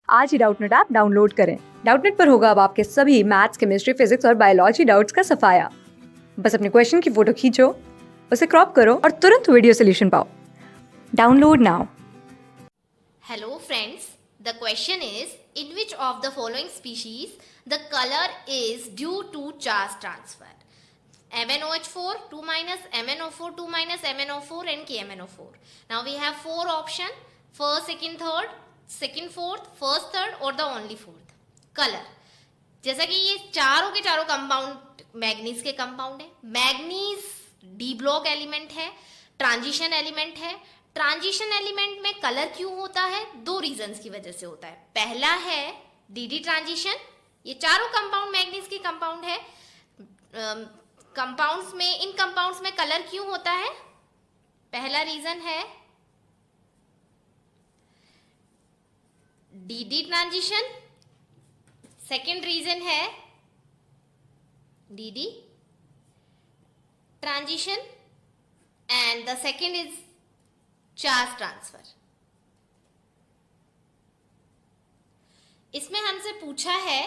आज ही Doubtnut app download करें। Doubtnut पर होगा अब आपके सभी मैथ्स, केमिस्ट्री, फिजिक्स और बायोलॉजी डाउट्स का सफाया। बस अपने क्वेश्चन की फोटो खींचो, उसे क्रॉप करो और तुरंत वीडियो सोल्यूशन पाओ। Download now. Hello friends, the question is, in which of the following species the color is due to charge transfer? MnOH4 2 minus, MnO4 2 minus, MnO4 and KMnO4. Now we have four options: first, second, third, second, fourth, first, third और the only fourth. Color, जैसा कि ये चारों के चारों compound manganese के compound है। Manganese D block element है, ट्रांजिशन एलिमेंट है। ट्रांजिशन एलिमेंट में कलर क्यों होता है? दो रीजंस की वजह से होता है। पहला है डीडी ट्रांजिशन, ये चारों कंपाउंड मैग्नीज के कंपाउंड है। कंपाउंड्स में, इन कंपाउंड्स में कलर क्यों होता है? पहला रीजन है डीडी ट्रांजिशन, सेकेंड रीजन है DD transition and the second is charge transfer. इसमें हमसे पूछा है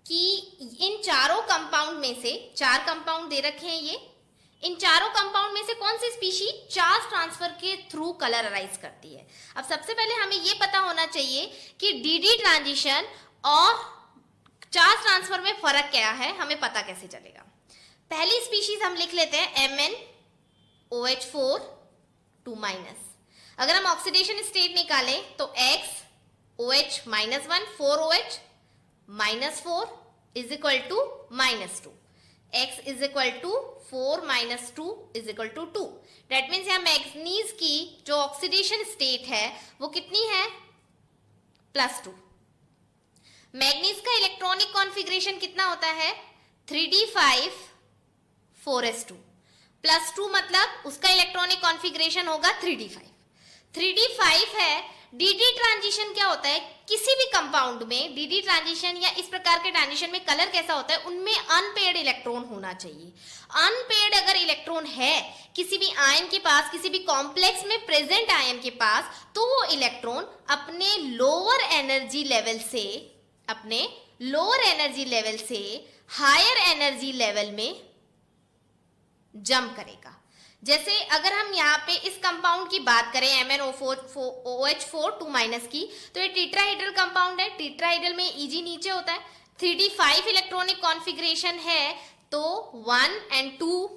कि इन चारों कंपाउंड में से, चार कंपाउंड दे रखे हैं ये, इन चारों कंपाउंड में से कौन सी स्पीशीज चार्ज ट्रांसफर के थ्रू कलर अराइज करती है। अब सबसे पहले हमें ये पता होना चाहिए कि डीडी ट्रांजिशन और चार्ज ट्रांसफर में फर्क क्या है, हमें पता कैसे चलेगा। पहली स्पीशीज हम लिख लेते हैं MnOH4 2 माइनस। अगर हम ऑक्सीडेशन स्टेट निकालें तो X OH -1 4OH -4 is equal to -2। X is equal to 4 - 2 is equal to 2। That means यहाँ मैग्नीज की जो ऑक्सीडेशन स्टेट है वो कितनी है? +2। मैग्नीज का इलेक्ट्रॉनिक कॉन्फ़िगरेशन कितना होता है? 3d5 4s2 +2, मतलब उसका इलेक्ट्रॉनिक कॉन्फ़िगरेशन होगा 3d5। 3d5 है। डीडी ट्रांजिशन क्या होता है? किसी भी कंपाउंड में डीडी ट्रांजिशन या इस प्रकार के ट्रांजिशन में कलर कैसा होता है? उनमें अनपेयर्ड इलेक्ट्रॉन होना चाहिए। अनपेयर्ड अगर इलेक्ट्रॉन है किसी भी आयन के पास, किसी भी कॉम्प्लेक्स में प्रेजेंट आयन के पास, तो वो इलेक्ट्रॉन अपने लोअर एनर्जी लेवल से हायर एनर्जी लेवल में जंप करेगा। जैसे अगर हम यहाँ पे इस कंपाउंड की बात करें MnOH4 2 माइनस की, तो ये टीट्राहेड्रल कंपाउंड है। टीट्राहेड्रल में Eg नीचे होता है। 3d5 इलेक्ट्रॉनिक कॉन्फ़िगरेशन है, तो 1 and 2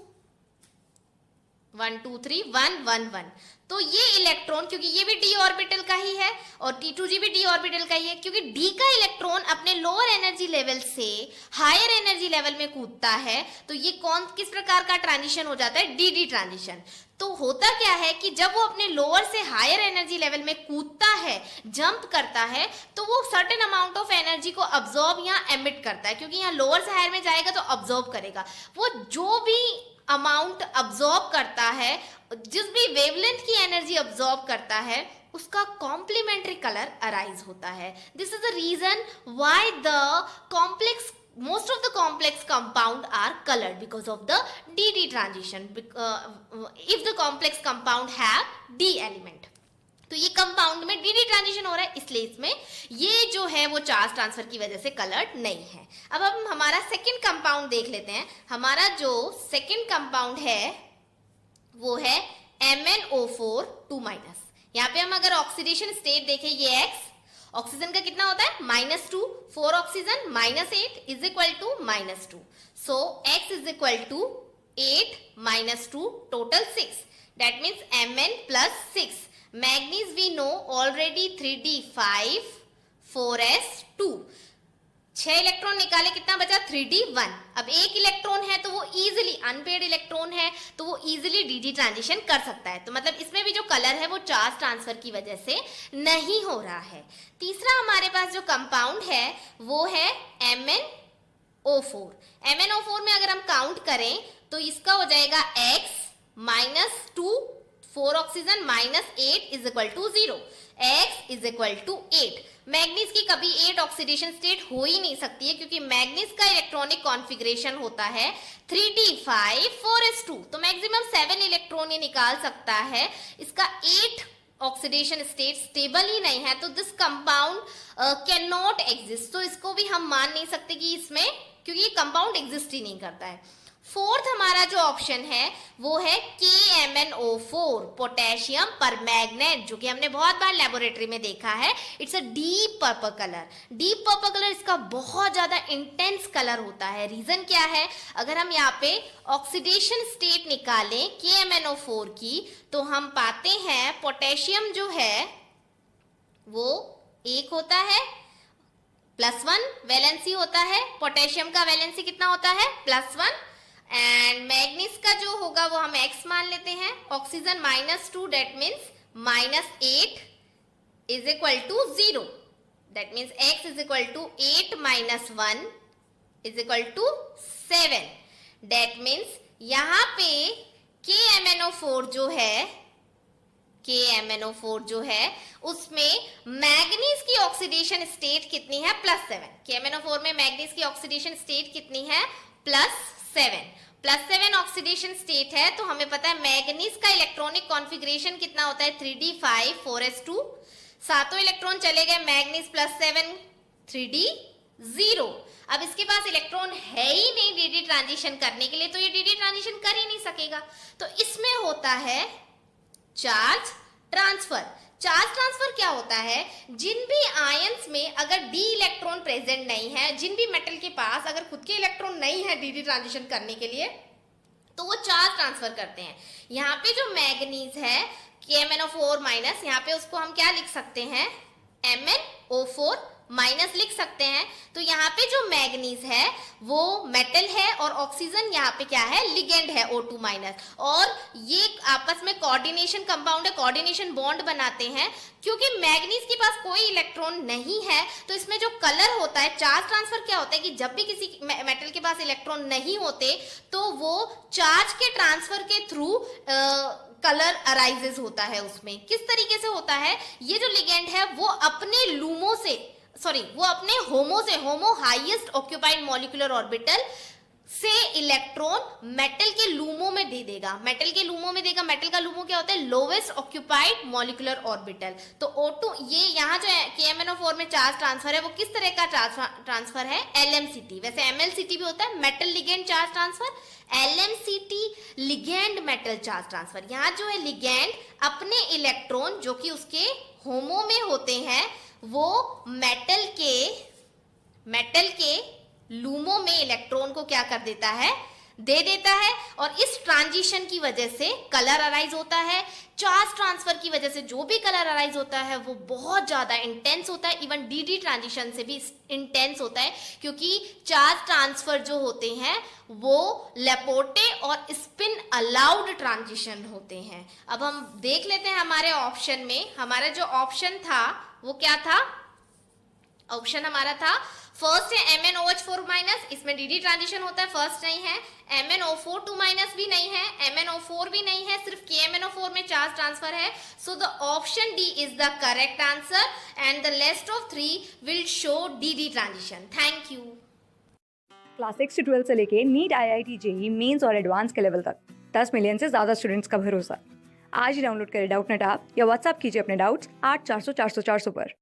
1 2 3 1 1 1। तो ये इलेक्ट्रॉन, क्योंकि ये भी d ऑर्बिटल का ही है और T2g भी d ऑर्बिटल का ही है, क्योंकि d का इलेक्ट्रॉन अपने लोअर एनर्जी लेवल से हायर एनर्जी लेवल में कूदता है, तो ये किस प्रकार का ट्रांजिशन हो जाता है? dd transition. तो होता क्या है कि जब वो अपने लोअर से हायर एनर्जी लेवल में कूदता है, जंप करता है, तो वो सर्टेन अमाउंट ऑफ एनर्जी को अब्सॉर्ब या एमिट करता है, क्योंकि यहाँ लोअर से हायर में जाएगा तो अब्सॉर्ब करेगा। वो जो भी अमाउंट अब्सॉर्ब करता है, जिस भी वेवलेंथ की एनर्जी अब्सॉर्ब करता है, उसका कॉम्प्लीमेंट्री कलर अराइज होता है। This is the reason why most of the complex compound are colored because of the DD transition, if the complex compound have D element। तो ये कंपाउंड में DD transition हो रहा है, इसलिए इसमें ये जो है वो चार्ज ट्रांसफर की वजह से कलर्ड नहीं है। अब हम हमारा सेकंड कंपाउंड देख लेते हैं। हमारा जो सेकंड कंपाउंड है वो है MnO4 2 माइनस। यहाँ पे हम अगर ऑक्सीडेशन स्टेट देखें, ये X ऑक्सीजन का कितना होता है? -2, 4 oxygen -8 is equal to -2। So X is equal to 8 -2 total 6। That means Mn + 6। Manganese we know already 3d5 4s2। 6 electron निकाले, कितना बचा? 3d1। अब एक इलेक्ट्रॉन है तो वो इजीली, अनपेयर्ड इलेक्ट्रॉन है तो वो इजीली डीडी ट्रांजिशन कर सकता है। तो मतलब इसमें भी जो कलर है वो चार्ज ट्रांसफर की वजह से नहीं हो रहा है। तीसरा हमारे पास जो कंपाउंड है वो है MnO4। MnO4 में अगर हम काउंट करें तो इसका हो जाएगा X -2 4 oxygen -8 is equal to 0। X is equal to 8। Manganese की कभी 8 ऑक्सीडेशन स्टेट हो ही नहीं सकती है, क्योंकि मैग्नीज का इलेक्ट्रॉनिक कॉन्फ़िगरेशन होता है 3d5 4s2। तो मैक्सिमम 7 इलेक्ट्रॉन ये निकाल सकता है। इसका 8 ऑक्सीडेशन स्टेट स्टेबल ही नहीं है तो this compound can not exist. तो इसको भी हम मान नहीं सकते कि इसमें, क्योंकि ये कंपाउंड एग्जिस्ट ही नहीं करता है। फोर्थ हमारा जो ऑप्शन है वो है KMnO4 पोटेशियम परमैंगनेट, जो कि हमने बहुत बार लेबोरेटरी में देखा है। It's a deep purple colour. Deep purple colour इसका बहुत ज्यादा इंटेंस कलर होता है। रीजन क्या है? अगर हम यहाँ पे ऑक्सीडेशन स्टेट निकालें KMnO4 की तो हम पाते हैं पोटेशियम जो है वो 1 होता है, +1 वैलेंसी होता है। पोटेशियम का वैलेंसी कितना होता है? +1। एंड मैग्नीज का जो होगा वो हम x मान लेते हैं। Oxygen -2 that means -8 is equal to 0। That means x is equal to 8 - 1 is equal to 7। That means यहाँ पे KMnO4 जो है उसमें मैग्नीज की ऑक्सीडेशन स्टेट कितनी है? +7। KMnO4 में मैग्नीज की ऑक्सीडेशन स्टेट कितनी है? +7 ऑक्सीडेशन स्टेट है। तो हमें पता है मैग्नीज का इलेक्ट्रॉनिक कॉन्फ़िगरेशन कितना होता है? 3d5 4s2। सातों इलेक्ट्रॉन चले गए, मैग्नीज +7 3d0। अब इसके पास इलेक्ट्रॉन है ही नहीं dd ट्रांजिशन करने के लिए, तो ये dd ट्रांजिशन कर ही नहीं सकेगा। तो इसमें होता है चार्ज ट्रांसफर। चार्ज ट्रांसफर क्या होता है? जिन भी आयंस में अगर d इलेक्ट्रॉन प्रेजेंट नहीं है, जिन भी मेटल के पास अगर खुद के इलेक्ट्रॉन नहीं है dd ट्रांजिशन करने के लिए, तो वो चार्ज ट्रांसफर करते हैं। यहाँ पे जो मैग्नीज है KMnO4-, यहाँ पे उसको हम क्या लिख सकते हैं? MnO4- लिख सकते हैं। तो यहाँ पे जो मैग्नीज है वो मेटल है और ऑक्सीजन यहाँ पे क्या है? लिगेंड है O2-। और ये आपस में कोऑर्डिनेशन कंपाउंड है, कोऑर्डिनेशन बॉन्ड बनाते हैं। क्योंकि मैग्नीज के पास कोई इलेक्ट्रॉन नहीं है तो इसमें जो कलर होता है, चार्ज ट्रांसफर क्या होता है कि जब भी किसी मेटल के पास इलेक्ट्रॉन नहीं होते तो वो चार्ज के ट्रांसफर के थ्रू कलर अराइजेस होता है। उसमें किस तरीके से होता है? ये जो लिगेंड है वो अपने लूमो से, वो अपने होमो हाईएस्ट ऑक्यूपाइड मॉलिक्यूलर ऑर्बिटल से इलेक्ट्रॉन मेटल के लूमो में दे देगा। मेटल के लूमो में देगा। मेटल का लूमो क्या होता है? Lowest occupied molecular orbital. तो O2, ये यहाँ जो KMnO4 में चार्ज ट्रांसफर है वो किस तरह का ट्रांसफर है? LMCT। वैसे MLCT भी होता है, metal ligand charge transfer. LMCT ligand metal charge transfer. यहाँ जो है लिगेंड अपने इलेक्ट्रॉन जो कि उसके होमो में होते हैं वो मेटल के लूमो में इलेक्ट्रॉन को क्या कर देता है? दे देता है। और इस ट्रांजिशन की वजह से कलर अराइज होता है। चार्ज ट्रांसफर की वजह से जो भी कलर अराइज होता है वो बहुत ज्यादा इंटेंस होता है। इवन dd ट्रांजिशन से भी इंटेंस होता है, क्योंकि चार्ज ट्रांसफर जो होते हैं वो लेपोटे और स्पिन अलाउड ट्रांजिशन होते हैं। अब हम देख लेते हैं हमारे ऑप्शन में। हमारा जो ऑप्शन था वो क्या था? ऑप्शन हमारा था फर्स्ट है MnOH4-, इसमें dd ट्रांजिशन होता है, फर्स्ट नहीं है। MnO4-2- भी नहीं है, MnO4 भी नहीं है, सिर्फ KMnO4 में चार्ज ट्रांसफर है। So the option D is the correct answer and the list of 3 will show dd transition. Thank you. Class 6 से 12 से लेके नीट, IIT, JEE मेंस और एडवांस के लेवल तक 10 मिलियन से ज़्यादा स्टूडेंट्स का भरोसा। आज ही डाउनलोड करें डाउटनेट ऐप या व्हाट्सएप कीजिए अपने डाउट्स 8400 400 400 पर।